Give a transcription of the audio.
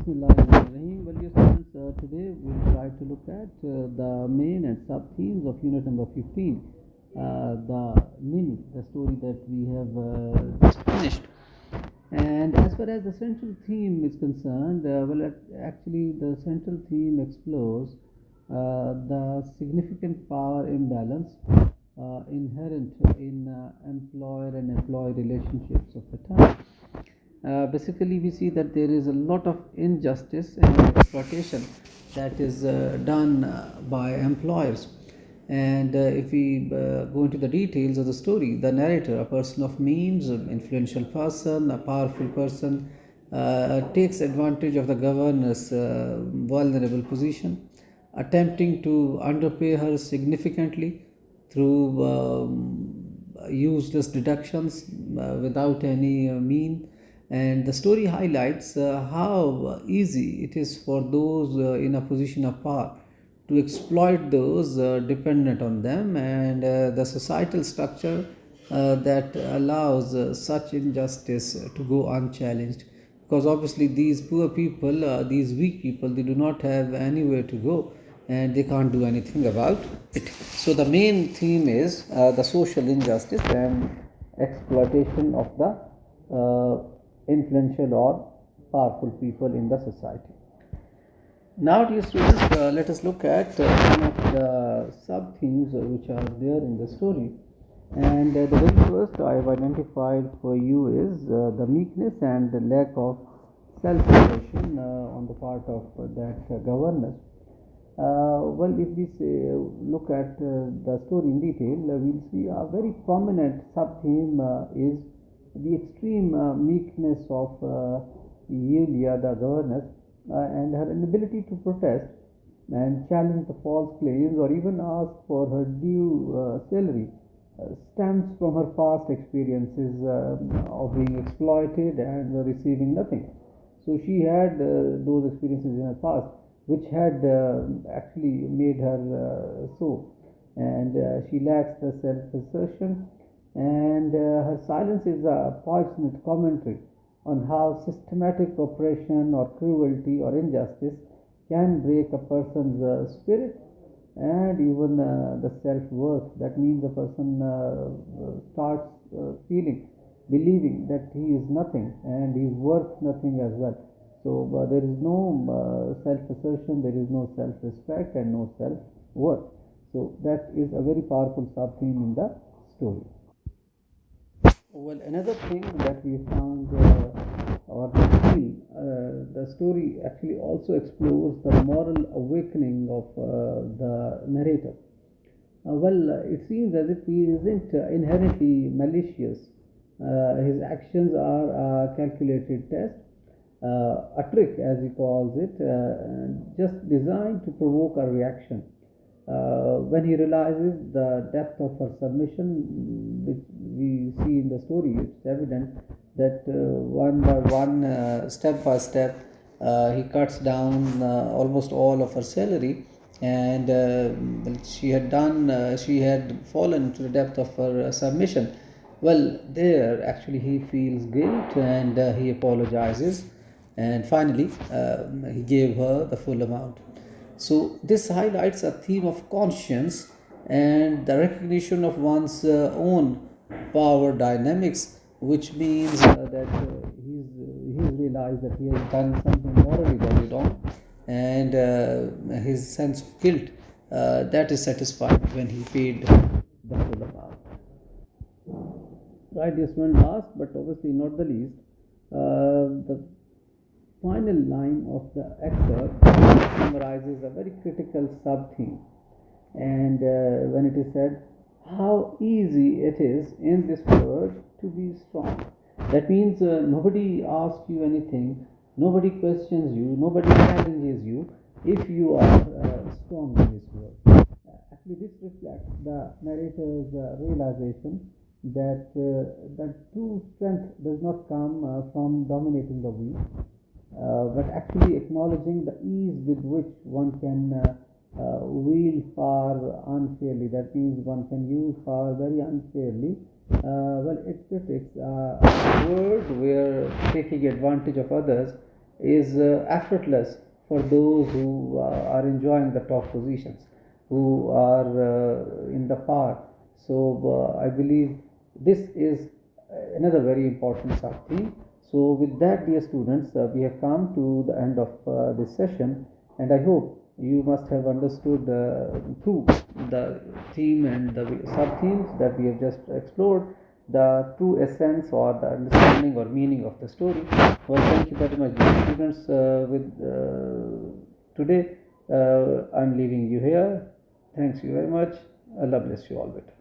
Bismillahirrahmanirrahim. Well, dear students, today we'll try to look at the main and sub-themes of unit number 15, the Nini, the story that we have just finished. And as far as the central theme is concerned, actually the central theme explores the significant power imbalance inherent in employer and employee relationships of the time. Basically, we see that there is a lot of injustice and exploitation that is done by employers. And if we go into the details of the story, the narrator, a person of means, an influential person, a powerful person, takes advantage of the governor's vulnerable position, attempting to underpay her significantly through useless deductions without any mean. And the story highlights how easy it is for those in a position of power to exploit those dependent on them, and the societal structure that allows such injustice to go unchallenged, because obviously these poor people, these weak people, they do not have anywhere to go and they can't do anything about it. So the main theme is the social injustice and exploitation of the influential or powerful people in the society. Now, dear students, let us look at some of the sub-themes which are there in the story. And the very first I have identified for you is the meekness and the lack of self-possession on the part of that governor. Well, if we look at the story in detail, we'll see a very prominent sub-theme is the extreme meekness of Yulia, the governess, and her inability to protest and challenge the false claims or even ask for her due salary stems from her past experiences of being exploited and receiving nothing. So she had those experiences in her past, which had actually made her so, and she lacks the self-assertion, and her silence is a poignant commentary on how systematic oppression or cruelty or injustice can break a person's spirit and even the self-worth. That means a person starts believing that he is nothing and he is worth nothing as well. So there is no self-assertion, there is no self-respect and no self-worth. So that is a very powerful sub-theme in the story. Well, another thing that we found or the story actually also explores the moral awakening of the narrator. It seems as if he isn't inherently malicious. His actions are a calculated test, a trick as he calls it, just designed to provoke a reaction. When he realizes the depth of her submission, which we see in the story, it's evident that one by one, step by step, he cuts down almost all of her salary, and she had fallen to the depth of her submission. Well, there actually he feels guilt and he apologizes, and finally he gave her the full amount. So this highlights a theme of conscience and the recognition of one's own power dynamics, which means that he's realized that he has done something morally very wrong, and his sense of guilt that is satisfied when he paid the full amount. Right, this one last but obviously not the least, the final line of the excerpt summarizes a very critical sub-theme, and when it is said, how easy it is in this world to be strong. That means nobody asks you anything, nobody questions you, nobody challenges you if you are strong in this world. Actually, this reflects the narrator's realization that true strength does not come from dominating the weak, but actually acknowledging the ease with which one can wield power unfairly. That means one can use power very unfairly. It critiques a world where taking advantage of others is effortless for those who are enjoying the top positions, who are in the power. So I believe this is another very important sub-theme. So with that, dear students, we have come to the end of this session, and I hope you must have understood through the theme and the sub-themes that we have just explored the true essence or the understanding or meaning of the story. Well, thank you very much, dear students. With today, I'm leaving you here. Thanks you very much. Allah bless you all. Better.